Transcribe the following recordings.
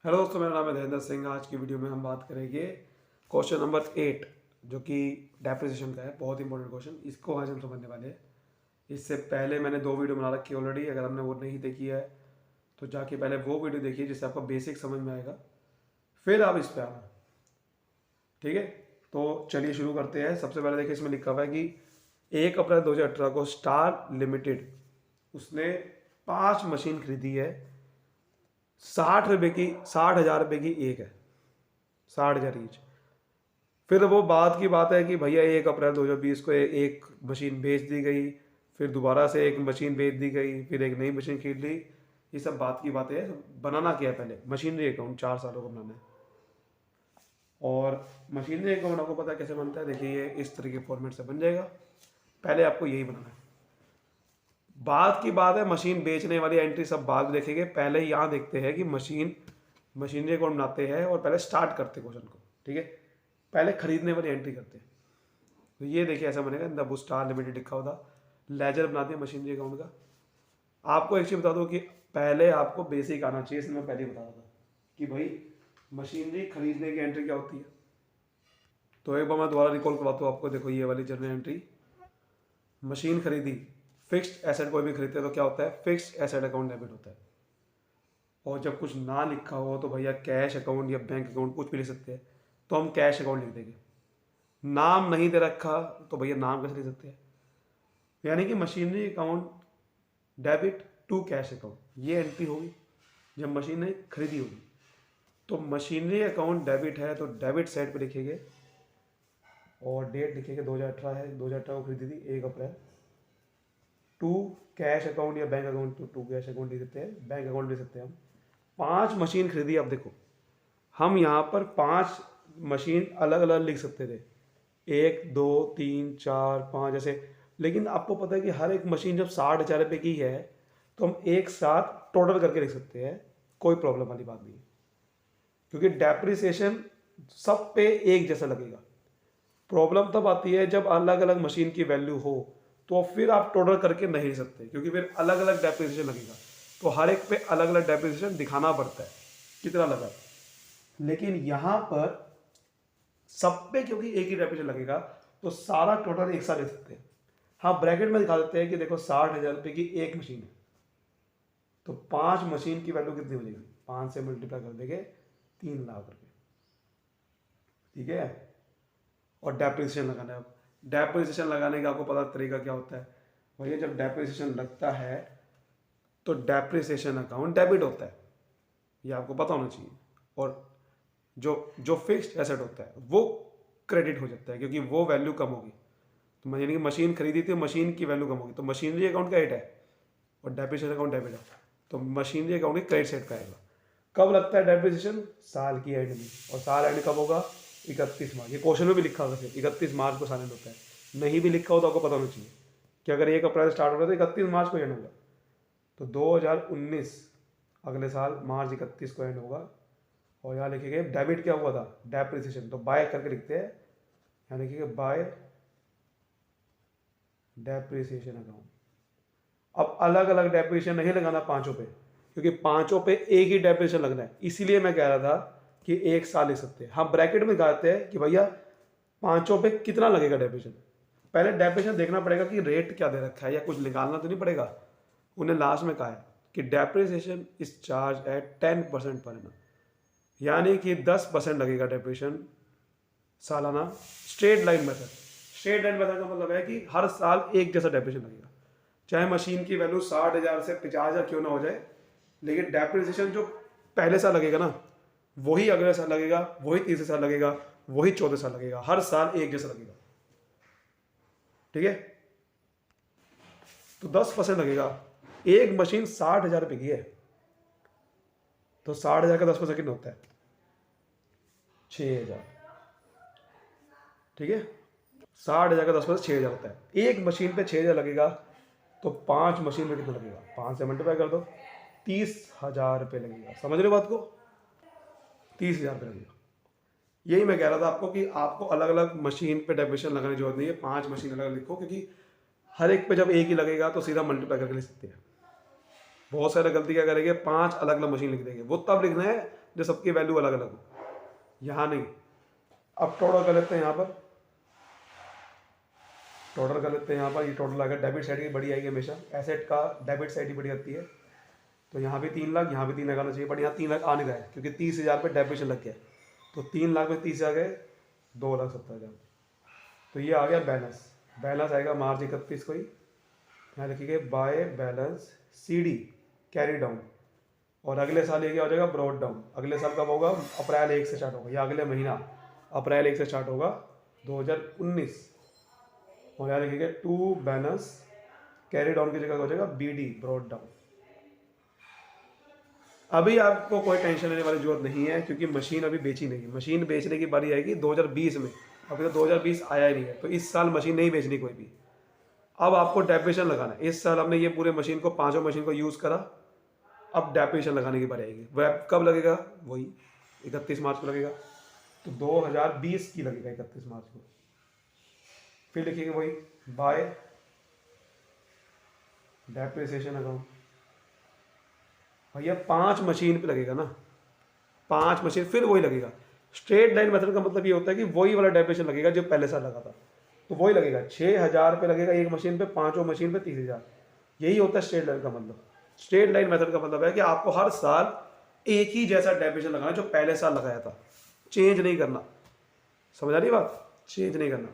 Hello दोस्तों, मेरा नाम है धीरेन्द्र सिंह। आज की वीडियो में हम बात करेंगे क्वेश्चन नंबर 8 जो कि डेप्रिसिएशन का है। बहुत इंपॉर्टेंट क्वेश्चन, इसको आज हम समझने वाले हैं। इससे पहले मैंने 2 वीडियो बना रखी है ऑलरेडी। अगर हमने वो नहीं देखी है तो जाके पहले वो वीडियो देखिए जिससे आपको बेसिक समझ में आएगा, फिर आप इस पर आना। ठीक है, तो चलिए शुरू करते हैं। सबसे पहले देखिए, इसमें लिखा हुआ है कि 1 अप्रैल 2018 को स्टार लिमिटेड उसने 5 मशीन खरीदी है। 60,000 रुपये की एक है, 60,000 ईच। फिर वो बात की बात है कि भैया 1 अप्रैल 2020 को एक मशीन बेच दी गई, फिर दोबारा से एक मशीन बेच दी गई, फिर एक नई मशीन खरीद ली। ये सब बात की बातें है। बनाना क्या है, पहले मशीनरी अकाउंट 4 सालों को बनाना है। और मशीनरी अकाउंट आपको पता है कैसे बनता है। देखिए, ये इस तरह के फॉर्मेट से बन जाएगा। पहले आपको यही बनाना है। बात की बात है, मशीन बेचने वाली एंट्री सब बाद में देखेंगे। पहले यहाँ देखते हैं कि मशीनरी अकाउंट बनाते हैं और पहले स्टार्ट करते हैं क्वेश्चन को। ठीक है, पहले खरीदने वाली एंट्री करते हैं। तो ये देखिए ऐसा बनेगा, द बुक स्टार लिमिटेड लिखा होता, लेजर बना दिया मशीनरी अकाउंट का। आपको एक चीज़ बता दूँ कि पहले आपको बेसिक आना चाहिए। इसमें मैं पहले ही बता रहा था कि भाई मशीनरी खरीदने की एंट्री क्या होती है। तो एक बार मैं दोबारा रिकॉल करवाता हूँ आपको। देखो, ये वाली जर्नल एंट्री, मशीन खरीदी, फिक्स्ड एसेट कोई भी खरीदते हैं तो क्या होता है, फिक्स्ड एसेट अकाउंट डेबिट होता है। और जब कुछ ना लिखा हो तो भैया कैश अकाउंट या बैंक अकाउंट कुछ भी लिख सकते हैं, तो हम कैश अकाउंट लिख देंगे। नाम नहीं दे रखा तो भैया नाम कैसे लिख सकते हैं। यानी कि machinery account debit to cash account, ये एंट्री होगी जब मशीन ने खरीदी होगी। तो मशीनरी अकाउंट डेबिट है तो डेबिट साइड पे लिखेंगे और डेट लिखेंगे 2018 है, 2018 को खरीदी थी 1 अप्रैल। टू कैश अकाउंट या बैंक अकाउंट, तो टू कैश अकाउंट ले सकते हैं, बैंक अकाउंट ले सकते हैं हम। 5 मशीन खरीदी। अब देखो, हम यहाँ पर 5 मशीन अलग अलग लिख सकते थे, 1 2 3 4 5 ऐसे। लेकिन आपको पता है कि हर एक मशीन जब 60,000 रुपये की है तो हम एक साथ टोटल करके लिख सकते हैं, कोई प्रॉब्लम वाली बात नहीं है। क्योंकि डेप्रिसिएशन सब पे एक जैसा लगेगा। प्रॉब्लम तब आती है जब अलग अलग मशीन की वैल्यू हो, तो फिर आप टोटल करके नहीं लिख सकते, क्योंकि फिर अलग अलग डेप्रिसिएशन लगेगा। तो हर एक पे अलग अलग डेप्रिसिएशन दिखाना पड़ता है कितना लगा। लेकिन यहां पर सब पे क्योंकि एक ही डेप्रिसिएशन लगेगा तो सारा टोटल एक साथ ले सकते हैं। हाँ, ब्रैकेट में दिखा देते हैं कि देखो 60,000 रुपये की एक मशीन है, तो 5 मशीन की वैल्यू कितनी हो जाएगी, 5 से मल्टीप्लाई कर देंगे 3 लाख रुपये। ठीक है, और डेप्रिसिएशन लगाना है। अब डेप्रिसिएशन लगाने का आपको पता तरीका क्या होता है भैया। जब डेप्रिसिएशन लगता है तो डेप्रिसिएशन अकाउंट डेबिट होता है, ये आपको पता होना चाहिए। और जो जो फिक्स्ड एसेट होता है वो क्रेडिट हो जाता है, क्योंकि वो वैल्यू कम होगी। तो यानी कि मशीन खरीदी थी, मशीन की वैल्यू कम होगी, तो मशीनरी अकाउंट क्रेडिट है और डेप्रिसिएशन अकाउंट डेबिट है, तो मशीनरी अकाउंट के क्रेडिट साइड पे आएगा। कब लगता है डेप्रिसिएशन, साल की एंड में। और साल एंड कब होगा, 31 मार्च। ये क्वेश्चन में भी लिखा होगा, 31 मार्च को साल एंड होता है। नहीं भी लिखा हो तो आपको पता होना चाहिए कि अगर 1 अप्रैल स्टार्ट हो रहा है तो 31 मार्च को एंड होगा। तो 2019 अगले साल मार्च 31 को एंड होगा। और यहाँ लिखेंगे डेबिट क्या हुआ था, डेप्रिसिएशन, तो बाय करके लिखते हैं। यहाँ लिखेंगे बाय डेप्रिसिएशन अकाउंट। अब अलग अलग डेप्रिसिएशन नहीं लगाना पांचों पे, क्योंकि पांचों पे एक ही डेप्रिसिएशन लगना है। इसीलिए मैं कह रहा था कि एक साल लिख सकते हैं। हम ब्रैकेट में कहते हैं कि भैया पांचों पे कितना लगेगा डेप्रिसिएशन। पहले डेप्रिसिएशन देखना पड़ेगा कि रेट क्या दे रखा है, या कुछ निकालना तो नहीं पड़ेगा। उन्हें लास्ट में कहा है कि depreciation is charge at 10% per annum, यानी कि 10% लगेगा डेप्रिसिएशन सालाना। Straight line method, straight line method का मतलब है कि हर साल एक जैसा डेप्रिसिएशन लगेगा, चाहे मशीन की वैल्यू 60,000 से 50,000 क्यों ना हो जाए। लेकिन डेप्रिसिएशन जो पहले साल लगेगा ना, वही अगले साल लगेगा, वही तीसरे साल लगेगा, वही चौथे साल लगेगा, हर साल एक जैसा लगेगा। ठीक है, तो 10% लगेगा। एक मशीन 60,000 रुपये की है, तो 60,000 का 10% कितना होता है, 6,000। ठीक है, 60,000 का 10% 6,000 होता है। एक मशीन पे 6,000 लगेगा, तो 5 मशीन पे कितना लगेगा, 5 से मल्टीप्लाई कर दो, 30,000 रुपये लगेगा। समझ रहे हो बात को, 30,000 रुपये लगेगा। यही मैं कह रहा था आपको कि आपको अलग अलग मशीन पे डेप्रिसिएशन लगाने की जरूरत नहीं है। 5 मशीन अलग अलग लिखो, क्योंकि हर एक पे जब एक ही लगेगा तो सीधा मल्टीप्लाई करके लिख सकते हैं। बहुत सारे गलती क्या करेंगे, 5 अलग अलग मशीन लिख देंगे। वो तब लिखना है जो सबकी वैल्यू अलग अलग हो, यहाँ नहीं। अब टोटल कर लेते हैं, यहाँ पर टोटल कर लेते हैं। यहाँ पर ये टोटल आएगा, डेबिट साइड की बड़ी आएगी हमेशा, एसेट का डेबिट साइड ही बड़ी आती है। तो यहाँ भी 3 लाख, यहाँ भी 3 लाख आना चाहिए, बट यहाँ 3 लाख आ नहीं रहा है क्योंकि 30,000 पे डेबिटेशन लग गया। तो 3 लाख में 30 आ गए, 2,70,000। तो ये आ गया बैलेंस। बैलेंस आएगा मार्च 31 को ही, यहाँ लिखिए by balance CD carry down. और अगले साल ये क्या हो जाएगा, ब्रॉड डाउन। अगले साल कब होगा, अप्रैल 1 से स्टार्ट होगा, या अगले महीना अप्रैल 1 से स्टार्ट होगा 2019। और यहाँ लिखिए टू बैलेंस कैरी डाउन की जगह हो जाएगा BD ब्रॉड डाउन। अभी आपको कोई टेंशन लेने वाली जरूरत नहीं है क्योंकि मशीन अभी बेची नहीं। मशीन बेचने की बारी आएगी 2020 में, अभी तो 2020 आया ही नहीं है, तो इस साल मशीन नहीं बेचनी कोई भी। अब आपको डेप्रिसिएशन लगाना है। इस साल हमने ये पूरे मशीन को, पांचों मशीन को यूज़ करा, अब डेप्रिसिएशन लगाने की बारी आएगी। वह कब लगेगा, वही 31 मार्च को लगेगा। तो 2020 की लगेगा 31 मार्च को। फिर लिखेंगे वही बाय डेप्रिसिएशन अकाउंट। भैया 5 मशीन पे लगेगा ना, 5 मशीन, फिर वही लगेगा। स्ट्रेट लाइन मेथड का मतलब ये होता है कि वही वाला डेप्रिसिएशन लगेगा जो पहले साल लगा था, तो वही लगेगा। 6,000 पे लगेगा एक मशीन पे, पांचों मशीन पे 30,000। यही होता है स्ट्रेट लाइन का मतलब। स्ट्रेट लाइन मेथड का मतलब है कि आपको हर साल एक ही जैसा डेप्रिसिएशन लगाना जो पहले साल लगाया था, चेंज नहीं करना। समझ आ रही बात, चेंज नहीं करना,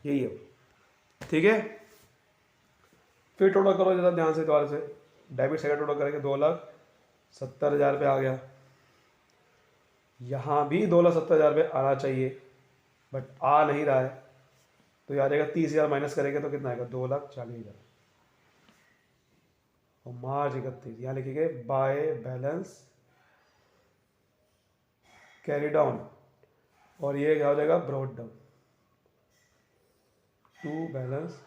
यही है, ठीक है। फिर टोटल करो जरा ध्यान से, दोबारा से डेबिट साइड टोटल करेंगे, 2,70,000 पे आ गया। यहाँ भी 2,70,000 पे आना चाहिए, बट आ नहीं रहा है। तो यहाँ जाएगा 30,000 माइनस करेंगे तो कितना आएगा, 2,40,000। और मार्च 31 यहाँ लिखेंगे बाय बैलेंस कैरी डाउन, और ये क्या हो जाएगा, brought down. To balance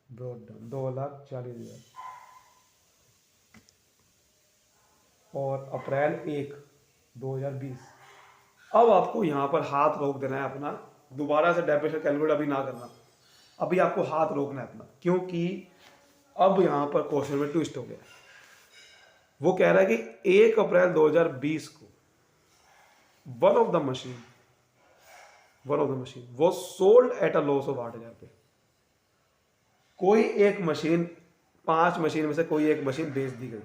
brought down 2,40,000। और अप्रैल 1, 2020। अब आपको यहाँ पर हाथ रोक देना है अपना, दोबारा से डेप्रिसिएशन कैलकुलेट अभी ना करना। अभी आपको हाथ रोकना है अपना, क्योंकि अब यहाँ पर क्वेश्चन में ट्विस्ट हो गया। वो कह रहा है कि 1 अप्रैल 2020 को वन ऑफ द मशीन वो sold at a loss of 8,000 पे। कोई एक मशीन, 5 मशीन में से कोई एक मशीन बेच दी गई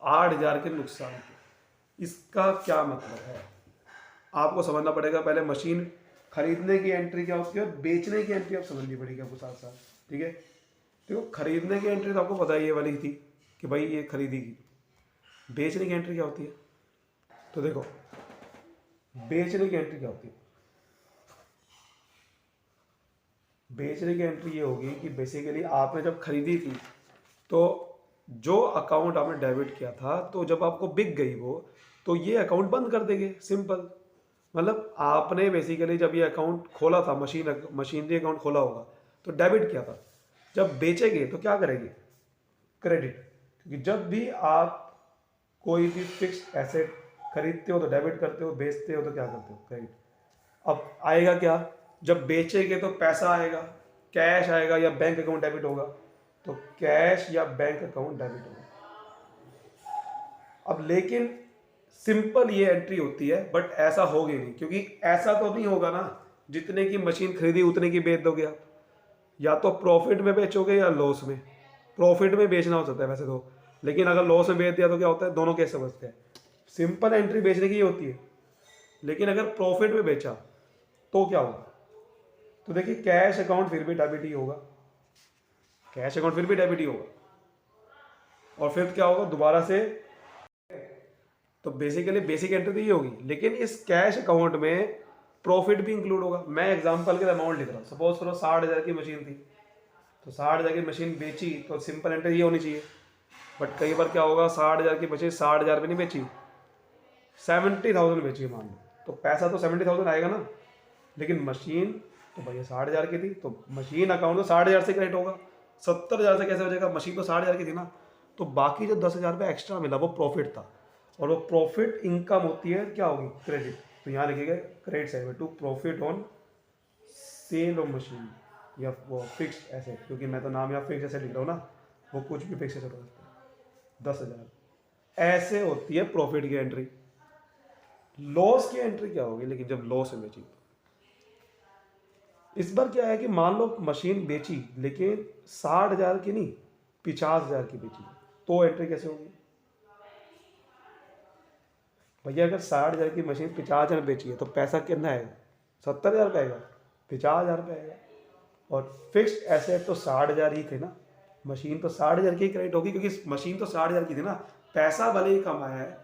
8,000 के नुकसान पे। इसका क्या मतलब है, आपको समझना पड़ेगा। पहले मशीन खरीदने की एंट्री क्या होती है और बेचने की एंट्री आप समझनी पड़ेगी आपको साथ साथ, ठीक है। देखो खरीदने की एंट्री तो आपको पता ही ये वाली थी कि भाई ये खरीदेगी। बेचने की एंट्री क्या होती है, तो देखो बेचने की एंट्री क्या होती है। बेचने की एंट्री ये होगी कि बेसिकली आपने जब खरीदी थी तो जो अकाउंट आपने डेबिट किया था, तो जब आपको बिक गई वो, तो ये अकाउंट बंद कर देंगे, सिंपल। मतलब आपने बेसिकली जब ये अकाउंट खोला था, मशीनरी अकाउंट खोला होगा तो डेबिट किया था, जब बेचेंगे तो क्या करेंगे, क्रेडिट। क्योंकि जब भी आप कोई भी फिक्स एसेट खरीदते हो तो डेबिट करते हो, बेचते हो तो क्या करते हो, क्रेडिट। अब आएगा क्या, जब बेचेंगे तो पैसा आएगा, कैश आएगा या बैंक अकाउंट डेबिट होगा, तो कैश या बैंक अकाउंट डेबिट होगा। अब लेकिन सिंपल ये एंट्री होती है, बट ऐसा होगी नहीं, क्योंकि ऐसा तो नहीं होगा ना जितने की मशीन खरीदी उतने की बेच दोगे आप। या तो प्रॉफिट में बेचोगे या लॉस में। प्रॉफिट में बेचना हो सकता है वैसे तो, लेकिन अगर लॉस में बेच दिया तो क्या होता है, दोनों केस समझते हैं। सिंपल एंट्री बेचने की होती है, लेकिन अगर प्रॉफिट में बेचा तो क्या होगा, तो देखिए कैश अकाउंट फिर भी डेबिट ही होगा, कैश अकाउंट फिर भी डेबिट ही होगा। और फिर क्या होगा दोबारा से, तो बेसिकली बेसिक एंट्री तो ये होगी, लेकिन इस कैश अकाउंट में प्रॉफिट भी इंक्लूड होगा। मैं एग्जांपल के अमाउंट लिख रहा हूँ, सपोज करो 60,000 की मशीन थी, तो 60,000 की मशीन बेची तो सिंपल एंट्री ये होनी चाहिए। बट कई बार क्या होगा, 60,000 की मशीन 60,000 पे नहीं बेची, 70,000 बेची मान लो, तो पैसा तो 70,000 आएगा ना, लेकिन मशीन तो भैया 60,000 की थी, तो मशीन अकाउंट तो 60,000 से क्रेडिट होगा। 70,000 से कैसे हो जाएगा, मशीन तो 60,000 की थी ना। तो बाकी जो 10,000 रुपये एक्स्ट्रा मिला वो प्रॉफिट था, और वो प्रॉफिट इनकम होती है, क्या होगी, क्रेडिट। तो यहाँ लिखेगा क्रेडिट साइड में to profit on sale of machine या वो फिक्स्ड एसेट, क्योंकि मैं तो नाम या फिक्स एसेट लिख रहा हूँ ना, वो कुछ भी फिक्स एसेट हो सकता है। 10,000 ऐसे होती है प्रॉफिट की एंट्री। लॉस की एंट्री क्या होगी, लेकिन जब लॉस में बेची। इस बार क्या है कि मान लो मशीन बेची लेकिन 60,000 की नहीं, 50,000 की बेची, तो एंट्री कैसे होगी भैया? अगर 60,000 की मशीन 50,000 बेची है तो पैसा कितना आएगा? 70,000 का आएगा, 50,000 का आएगा। और फिक्स्ड एसेट तो 60,000 ही थे ना, मशीन तो 60,000 की क्रेडिट होगी, क्योंकि मशीन तो 60,000 की थी ना। पैसा भले ही कम आया है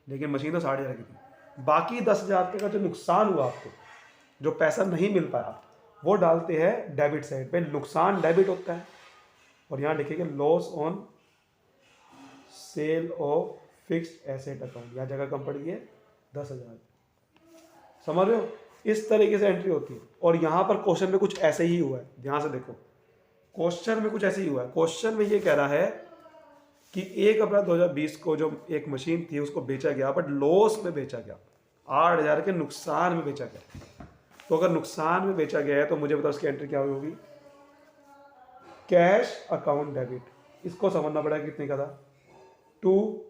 लेकिन मशीन तो 60,000 की थी। बाकी 10,000 का जो नुकसान हुआ आपको, जो पैसा नहीं मिल पाया, वो डालते हैं डेबिट साइड पे। नुकसान डेबिट होता है और यहाँ लिखेंगे loss on sale of fixed asset account. यहाँ जगह कम पड़ गई है 10,000। समझ रहे हो? इस तरीके से एंट्री होती है। और यहाँ पर क्वेश्चन में कुछ ऐसे ही हुआ है, ध्यान से देखो। क्वेश्चन में कुछ ऐसे ही हुआ है। क्वेश्चन में ये कह रहा है कि 1 अप्रैल 2020 को जो एक मशीन थी उसको बेचा गया, बट लॉस में बेचा गया, 8,000 के नुकसान में बेचा गया। तो अगर नुकसान में बेचा गया है तो मुझे बताओ उसकी एंट्री क्या होगी? Cash account debit. इसको समझना पड़ेगा कितने का था। टू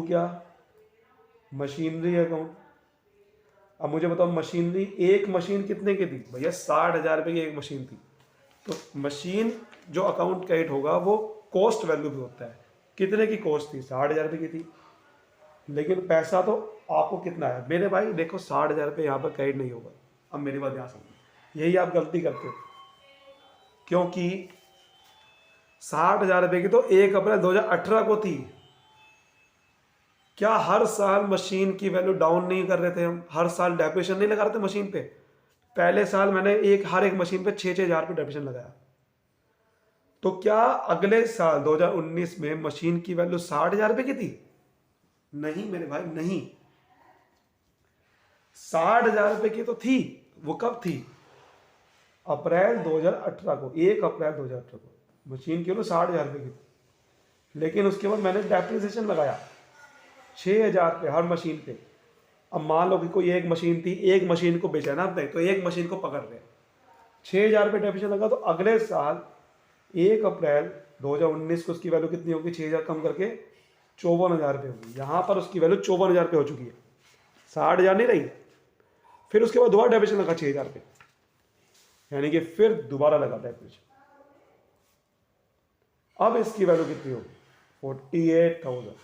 क्या? Machinery account. अब मुझे बताओ मशीनरी, एक मशीन कितने की थी भैया? 60,000 रुपये की एक मशीन थी। तो मशीन जो अकाउंट क्रेडिट होगा वो कॉस्ट वैल्यू भी होता है। कितने की कॉस्ट थी? 60,000 रुपये की थी, लेकिन पैसा तो आपको कितना है मेरे भाई? देखो 60,000 रुपये यहाँ पर क्रेडिट नहीं होगा। अब मेरी बात ध्यान समझो, यही आप गलती करते हो, क्योंकि 60,000 रुपये की तो 1 अप्रैल 2018 को थी। क्या हर साल मशीन की वैल्यू डाउन नहीं कर रहे थे हम? हर साल डेप्रिसिएशन नहीं लगा रहे थे मशीन पे? पहले साल मैंने हर एक मशीन पे 6,000 रुपये डेप्रिसिएशन लगाया। तो क्या अगले साल 2019 में मशीन की वैल्यू 60,000 रुपये की थी? नहीं मेरे भाई, नहीं। 60,000 रुपये की तो थी। वो कब थी? अप्रैल 2018 को, 1 अप्रैल 2018 को मशीन की वैल्यू 60,000 रुपये की थी। लेकिन उसके बाद मैंने डेप्रिसिएशन लगाया 6,000 रुपये हर मशीन पे। अब मान लो कि कोई एक मशीन थी, एक मशीन को बेचा ना आपने, तो एक मशीन को पकड़ रहे, 6,000 रुपये डेप्रिसिएशन लगा, तो अगले साल 1 अप्रैल 2019 को उसकी वैल्यू कितनी होगी? 6,000 कम करके 54,000 रुपये होगी। यहाँ पर उसकी वैल्यू 54,000 रुपये हो चुकी है, 60,000 नहीं रही। फिर उसके बाद दोबारा डेप्रिसिएशन लगा 6,000 रुपये, यानी कि फिर दोबारा लगा डेप्रिसिएशन। अब इसकी वैल्यू कितनी होगी? 48,000।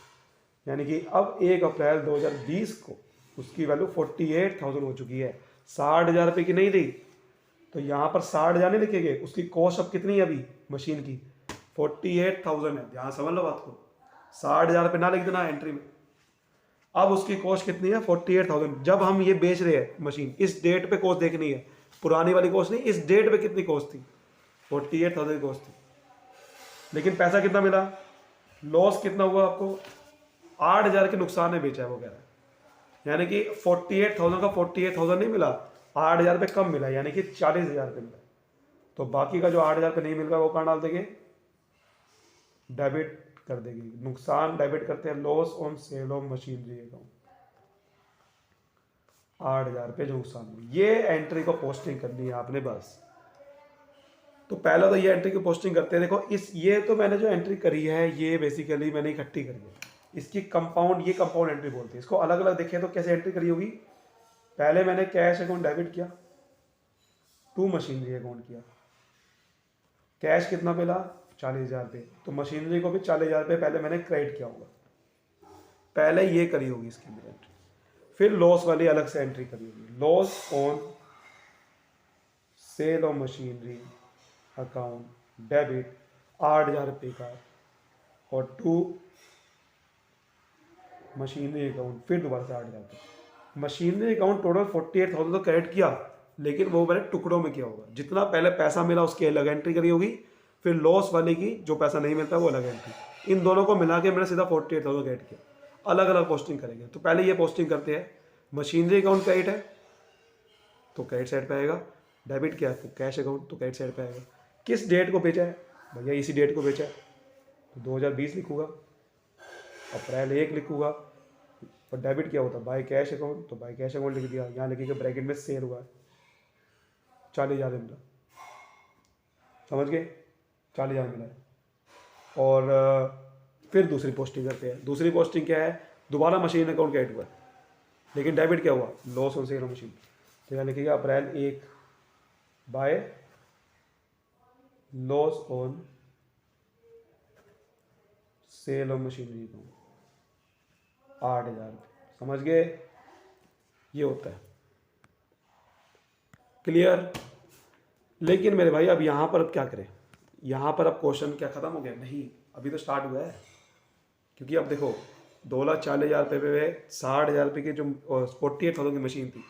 यानी कि अब 1 अप्रैल 2020 को उसकी वैल्यू 48,000 हो चुकी है। 60,000 रुपये की नहीं थी, तो यहाँ पर 60,000 नहीं लिखेंगे। उसकी कॉस्ट अब कितनी है अभी मशीन की? 48,000 है। ध्यान समझ लो बात को, 60,000 रुपये ना लिख देना एंट्री में। अब उसकी कॉस्ट कितनी है? 48,000। जब हम ये बेच रहे हैं मशीन, इस डेट पे कॉस्ट देखनी है, पुरानी वाली कॉस्ट नहीं, इस डेट पे कितनी कॉस्ट थी? 48,000 की कॉस्ट थी। लेकिन पैसा कितना मिला? लॉस कितना हुआ आपको? 8,000 के नुकसान में बेचा है वो कह रहा है। यानी कि 48,000 का 48,000 नहीं मिला, 8,000 रुपये कम मिला, यानी कि 40,000 रुपये मिला। तो बाकी का जो 8,000 रुपये नहीं मिल रहा वो कहाँ डाल देंगे? डेबिट कर देगी। नुकसान डेबिट करते हैं, loss on sale of machinery account. 8,000 रुपये जो नुकसान हुआ, ये एंट्री को पोस्टिंग करनी है आपने बस। तो पहला तो ये एंट्री की पोस्टिंग करते हैं। देखो ये तो मैंने जो एंट्री करी है ये बेसिकली मैंने इकट्ठी करी है। इसकी कंपाउंड, ये कंपाउंड एंट्री बोलते हैं इसको। अलग अलग देखें तो कैसे एंट्री करी होगी? पहले मैंने कैश अकाउंट डेबिट किया, टू मशीनरी अकाउंट किया। कैश कितना मिला? 40,000 रुपये। तो मशीनरी को भी 40,000 रुपये पहले मैंने क्रेडिट किया होगा, पहले ये करी होगी इसकी भी एंट्री। फिर लॉस वाली अलग से एंट्री करी होगी, loss on sale of machinery account debit 8,000 रुपये का, और टू मशीनरी अकाउंट फिर दोबारा से 8,000 रुपये। मशीनरी अकाउंट टोटल 48,000 तो क्रेडिट किया, लेकिन वो मैंने टुकड़ों में किया होगा। जितना पहले पैसा मिला उसकी अलग एंट्री करी होगी, फिर लॉस वाले की जो पैसा नहीं मिलता वो अलग एंट्री। इन दोनों को मिला के मैंने सीधा 48,000 क्रेडिट किया। अलग अलग पोस्टिंग करेंगे। तो पहले ये पोस्टिंग करते हैं, मशीनरी अकाउंट क्रेडिट है तो क्रेडिट साइड पे आएगा, डेबिट क्या है? कैश अकाउंट, तो क्रेडिट साइड पे आएगा। किस डेट को बेचा है भैया? इसी डेट को बेचा है, तो 2020 लिखूंगा, अप्रैल 1 लिखूंगा। और डेबिट क्या होता है? बाय कैश अकाउंट, तो बाय कैश अकाउंट लिख दिया। यहाँ लिखिएगा ब्रैकेट में सेल हुआ है, 40,000 मिला, समझ गए? 40,000 मिला है। और फिर दूसरी पोस्टिंग करते हैं। दूसरी पोस्टिंग क्या है, दोबारा मशीन अकाउंट क्रेडिट हुआ, लेकिन डेबिट क्या हुआ, loss on sale of machine. तो यहाँ लिखिएगा अप्रैल 1 by loss on sale of machinery account 8,000। समझ गए, ये होता है। क्लियर। लेकिन मेरे भाई अब यहाँ पर अब क्या करें, यहाँ पर अब क्वेश्चन क्या ख़त्म हो गया, नहीं अभी तो स्टार्ट हुआ है। क्योंकि अब देखो 2,40,000 रुपये पे 60,000 रुपये की जो 48,000 की मशीन थी,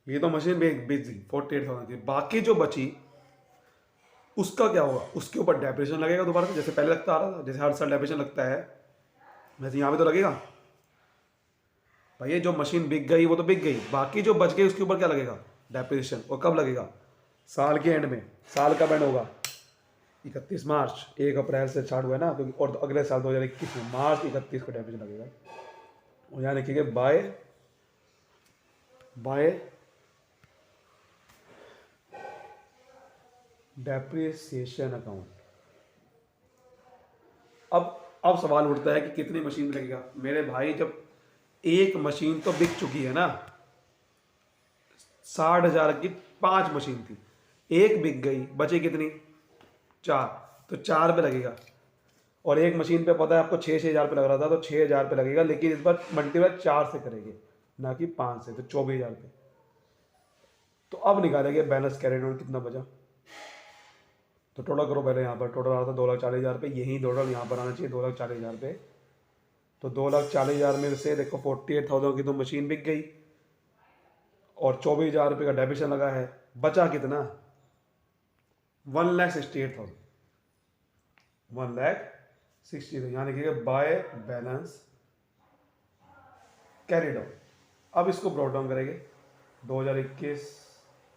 ये तो मशीन बेच दी 48,000 की, बाकी जो बची उसका क्या होगा, उसके ऊपर डेप्रिसिएशन लगेगा दोबारा से, जैसे पहले लगता आ रहा था, जैसे हर साल डेप्रिसिएशन लगता है वैसे यहाँ पे तो लगेगा। भाई ये जो मशीन बिक गई वो तो बिक गई, बाकी जो बच गई उसके ऊपर क्या लगेगा, डेप्रिसिएशन। और कब लगेगा, साल के एंड में। साल कब एंड होगा, 31 मार्च, 1 अप्रैल से स्टार्ट हुआ है ना, क्योंकि और अगले साल 2021 में मार्च 31 को डेप्रिसिएशन लगेगा। और यहाँ लिखिएगा बाय डेप्रिसिएशन अकाउंट। अब सवाल उठता है कि कितनी मशीन लगेगा। मेरे भाई जब एक मशीन तो बिक चुकी है ना, 60,000 की 5 मशीन थी, एक बिक गई, बचे कितनी, 4, तो 4 पे लगेगा। और एक मशीन पे पता है आपको 6,000 पे लग रहा था, तो 6,000 पे लगेगा, लेकिन इस बार मल्टीप्लाई 4 से करेंगे ना कि 5 से, तो 24,000 पे। तो अब निकालेंगे बैलेंस कैरिड ऑन कितना बचा। तो टोटल करो पहले, यहाँ पर टोटल आ रहा था 2,40,000 पे, यही टोटल यहाँ पर आना चाहिए 2,40,000 पे। तो 2,40,000 में से देखो 48,000 की तो मशीन बिक गई और 24,000 रुपये का डेबिशन लगा है, बचा कितना, 1,68,000, 1,60,000। यहाँ लिखिएगा बाय बैलेंस कैरिड ऑन। अब इसको ब्रॉट डाउन करेंगे, 2021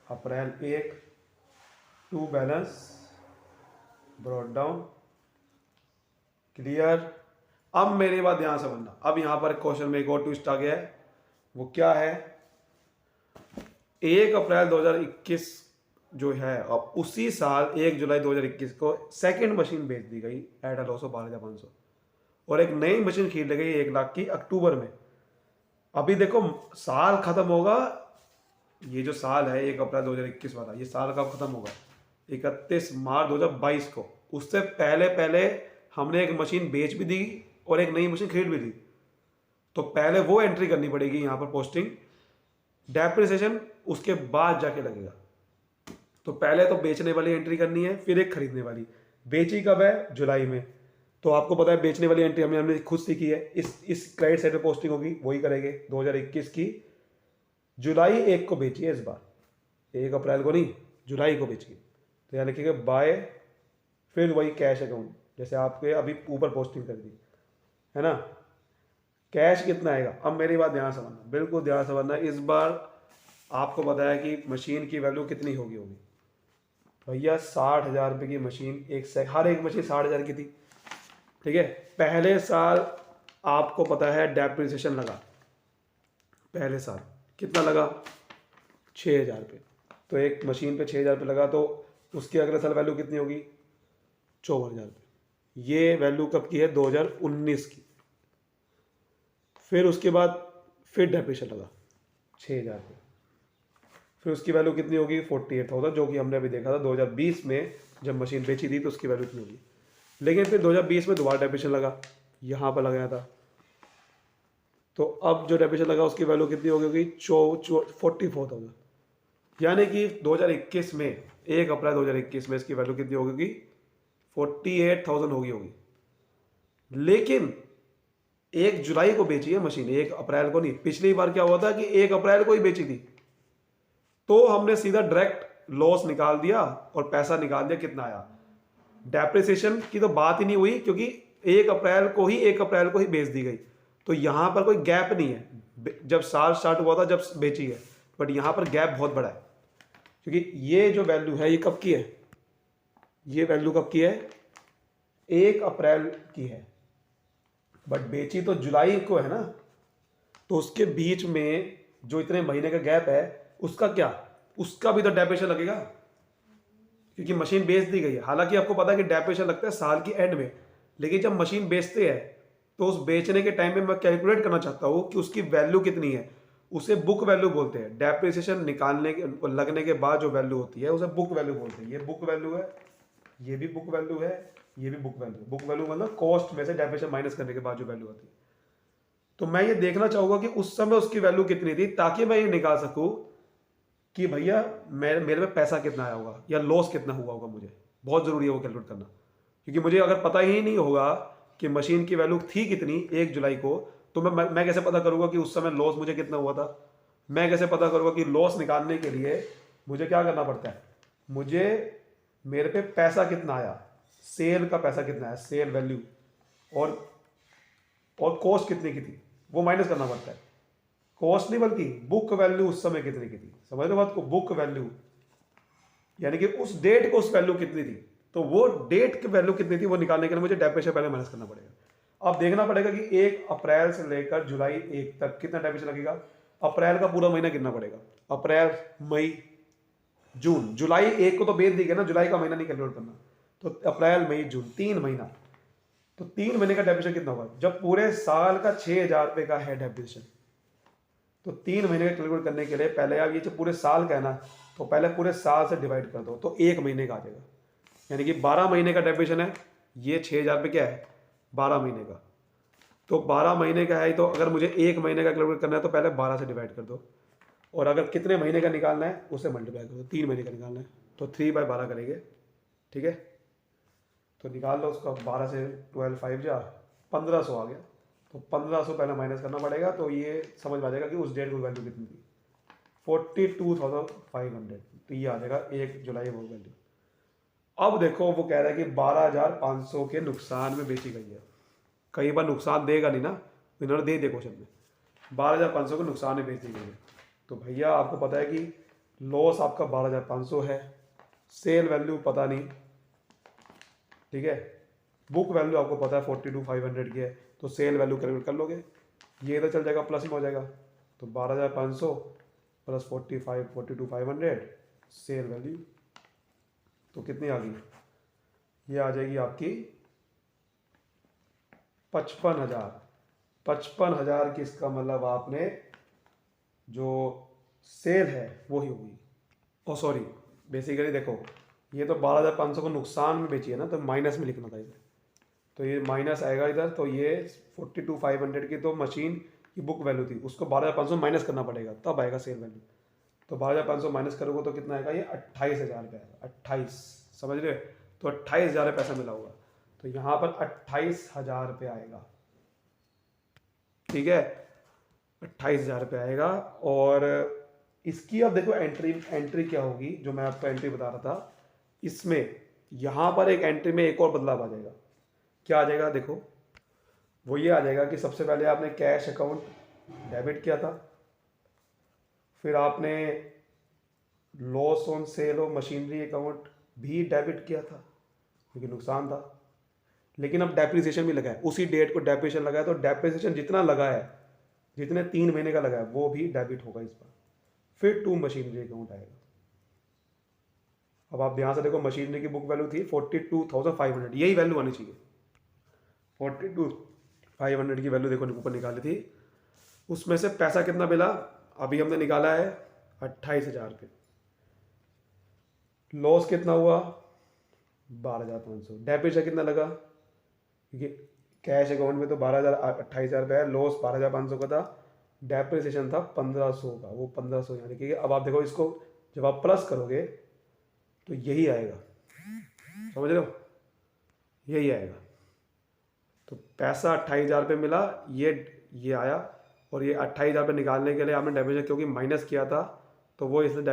April 1 to balance brought down. Clear. अब मेरी बात ध्यान से समझना, अब यहां पर क्वेश्चन में एक और ट्विस्ट आ गया है, वो क्या है, 1 अप्रैल 2021 जो है, अब उसी साल 1 जुलाई 2021 को सेकंड मशीन बेच दी गई एट अ लॉस ऑफ 12,500 और एक नई मशीन खरीद ली गई 1 लाख की अक्टूबर में। अभी देखो साल खत्म होगा, ये जो साल है 1 अप्रैल 2021 वाला, ये साल कब खत्म होगा, 31 मार्च 2022 को। उससे पहले पहले हमने एक मशीन बेच भी दी और एक नई मशीन खरीद भी दी, तो पहले वो एंट्री करनी पड़ेगी यहाँ पर पोस्टिंग, डेप्रिसिएशन उसके बाद जाके लगेगा। तो पहले तो बेचने वाली एंट्री करनी है, फिर एक खरीदने वाली। बेची कब है, जुलाई में। तो आपको पता है बेचने वाली एंट्री हमने खुद सीखी है, इस क्रेडिट साइड पे पोस्टिंग होगी, वही करेंगे। 2021 की जुलाई 1 को बेची है इस बार, 1 अप्रैल को नहीं, जुलाई को बेची। तो यहाँ लिखिएगा बाय, फिर वही कैश अकाउंट, जैसे आपके अभी ऊपर पोस्टिंग कर दी है ना। कैश कितना आएगा, अब मेरी बात ध्यान समझना, बिल्कुल ध्यान समझना। इस बार आपको पता है कि मशीन की वैल्यू कितनी होगी भैया, 60,000 रुपये की मशीन, हर एक मशीन 60,000 की थी, ठीक है। पहले साल आपको पता है डेप्रिसिएशन लगा, पहले साल कितना लगा, 6,000 रुपये। तो एक मशीन पे 6,000 रुपये लगा, तो उसकी अगले साल वैल्यू कितनी होगी, 54,000 रुपये। ये वैल्यू कब की है, 2019 की। फिर उसके बाद फिर डेप्रिसिएशन लगा 6,000 रुपये, फिर उसकी वैल्यू कितनी होगी, 48,000, जो कि हमने अभी देखा था 2020 में जब मशीन बेची थी तो उसकी वैल्यू कितनी होगी। लेकिन फिर 2020 में दोबारा डेप्रिसिएशन लगा, यहाँ पर लगाया था, तो अब जो डेप्रिसिएशन लगा उसकी वैल्यू कितनी होगी, 44,000। यानी कि 2021 में 1 अप्रैल 2021 में इसकी वैल्यू कितनी होगी, 48,000 होगी। लेकिन 1 जुलाई को बेची है मशीन, 1 अप्रैल को नहीं। पिछली बार क्या हुआ था कि 1 अप्रैल को ही बेची थी, तो हमने सीधा डायरेक्ट लॉस निकाल दिया और पैसा निकाल दिया, कितना आया। डेप्रिसिएशन की तो बात ही नहीं हुई, क्योंकि 1 अप्रैल को ही बेच दी गई। तो यहां पर कोई गैप नहीं है, जब साल स्टार्ट हुआ था जब बेची है, बट यहां पर गैप बहुत बड़ा है, क्योंकि ये जो वैल्यू है ये कब की है, ये वैल्यू कब की है, 1 अप्रैल की है, बट बेची तो जुलाई को है ना। तो उसके बीच में जो इतने महीने का गैप है, उसका क्या, उसका भी तो डेप्रिसिएशन लगेगा, क्योंकि मशीन बेच दी गई है। हालांकि आपको पता है कि डेप्रिसिएशन लगता है साल की एंड में, लेकिन जब मशीन बेचते हैं तो उस बेचने के टाइम में मैं कैलकुलेट करना चाहता हूँ कि उसकी वैल्यू कितनी है, उसे बुक वैल्यू बोलते हैं। डेप्रिसिएशन निकालने के लगने के बाद जो वैल्यू होती है उसे बुक वैल्यू बोलते हैं। ये बुक वैल्यू है, ये भी बुक वैल्यू है, ये भी बुक वैल्यू। बुक वैल्यू मतलब कॉस्ट में से डेप्रिसिएशन माइनस करने के बाद जो वैल्यू आती है। तो मैं ये देखना चाहूंगा कि उस समय उसकी वैल्यू कितनी थी, ताकि मैं ये निकाल सकूं कि भैया मेरे में पैसा कितना आया होगा या लॉस कितना हुआ होगा। मुझे बहुत ज़रूरी है वो कैलकुलेट करना, क्योंकि मुझे अगर पता ही नहीं होगा कि मशीन की वैल्यू थी कितनी 1 जुलाई को, तो मैं कैसे पता करूंगा कि उस समय लॉस मुझे कितना हुआ था। मैं कैसे पता करूंगा कि लॉस निकालने के लिए मुझे क्या करना पड़ता है, मुझे मेरे पे पैसा कितना आया, सेल का पैसा कितना है, सेल वैल्यू, और कॉस्ट कितनी की थी वो माइनस करना पड़ता है। कॉस्ट नहीं बल्कि बुक वैल्यू उस समय कितनी की थी। समझ रहे हो बात को? बुक वैल्यू यानी कि उस डेट को उस वैल्यू कितनी थी, तो वो डेट की वैल्यू कितनी थी वो निकालने के लिए मुझे डेप्रिसिएशन पहले माइनस करना पड़ेगा। अब देखना पड़ेगा कि 1 अप्रैल से लेकर जुलाई 1 तक कितना डेप्रिसिएशन लगेगा। अप्रैल का पूरा महीना कितना पड़ेगा, अप्रैल मई जून। जुलाई 1 को तो बेच दी गई ना, जुलाई का महीना नहीं कैलकुलेट करना। तो अप्रैल मई जून 3 महीना, तो 3 महीने का डेप्रिसिएशन कितना होगा। जब पूरे साल का 6,000 रुपये का है डेप्रिसिएशन, तो 3 महीने का कैलकुलेट करने के लिए पहले आप ये जो पूरे साल का है ना, तो पहले पूरे साल से डिवाइड कर दो, तो 1 महीने का आ जाएगा। यानी कि 12 महीने का डेप्रिसिएशन है, ये 6,000 रुपये क्या है, 12 महीने का। तो 12 महीने का है, तो अगर मुझे 1 महीने का कैलकुलेट करना है तो पहले 12 से डिवाइड कर दो, और अगर कितने महीने का निकालना है उसे मल्टीप्लाई कर दो। 3 महीने का निकालना है तो 3/12 करेंगे, ठीक है। तो निकाल लो उसका, 12 से 12 5 जा 1500 आ गया। तो 1500 पहले माइनस करना पड़ेगा, तो ये समझ में आ जाएगा कि उस डेट की वैल्यू कितनी थी, 42,500। तो ये आ जाएगा 1 जुलाई वो वैल्यू। अब देखो वो कह रहा है कि 12,500 के नुकसान में बेची गई है। कई बार नुकसान देगा नहीं ना, इन्होंने दे दिया क्वेश्चन में 12,500 के नुकसान में बेची गई है। तो भैया आपको पता है कि लॉस आपका 12,500 है, सेल वैल्यू पता नहीं, ठीक है। बुक वैल्यू आपको पता है 42,500 की है, तो सेल वैल्यू कैलकुलेट कर लोगे, ये इधर चल जाएगा, प्लस में हो जाएगा। तो 12,500 प्लस 42,500 सेल वैल्यू, तो कितनी आ गई, ये आ जाएगी आपकी 55,000। 55,000 की इसका मतलब आपने जो सेल है वही होगी। ओ सॉरी, बेसिकली देखो ये तो 12,500 को नुकसान में बेची है ना, तो माइनस में लिखना था इधर, तो ये माइनस आएगा इधर। तो ये 42,500 की तो मशीन की बुक वैल्यू थी, उसको 12,500 माइनस करना पड़ेगा, तब आएगा सेल वैल्यू। तो 12,500 माइनस करोगे तो कितना आएगा, ये 28,000 रुपये आएगा। 28, समझ रहे हो? तो 28,000 पैसा मिला होगा, तो यहाँ पर 28,000 रुपये आएगा, ठीक है। 28,000 रुपये आएगा। और इसकी अब देखो एंट्री क्या होगी, जो मैं आपको एंट्री बता रहा था, इसमें यहाँ पर एक एंट्री में एक और बदलाव आ जाएगा। क्या आ जाएगा देखो, वो ये आ जाएगा कि सबसे पहले आपने कैश अकाउंट डेबिट किया था, फिर आपने loss on sale of machinery account भी डेबिट किया था क्योंकि नुकसान था। लेकिन अब डेप्रिसिएशन भी लगा है, उसी डेट को डेप्रिसिएशन लगा है, तो डेप्रिसिएशन जितना लगा है, जितने 3 महीने का लगा है, वो भी डेबिट होगा इस बार। फिर टू मशीनरी अकाउंट आएगा। अब आप ध्यान से देखो, मशीनरी की बुक वैल्यू थी 42,500, यही वैल्यू आनी चाहिए। 42,500 की वैल्यू देखो ऊपर निकाली थी, उसमें से पैसा कितना मिला, अभी हमने निकाला है 28,000 रुपये। लॉस कितना हुआ, 12,500। डेप्रिसिएशन कितना लगा, क्योंकि कैश अकाउंट में तो 28,000 रुपये है, लॉस 12,500 का था, डेप्रिसिएशन था 1,500 का, वो 1,500 यानी कि अब आप देखो इसको जब आप प्लस करोगे तो यही आएगा, समझ रहे हो, यही आएगा। तो पैसा 28,000 रुपये मिला, ये आया, और ये 28,000 रुपये निकालने के लिए आपने डेप्रिसिएशन क्योंकि माइनस किया था, तो वो इसलिए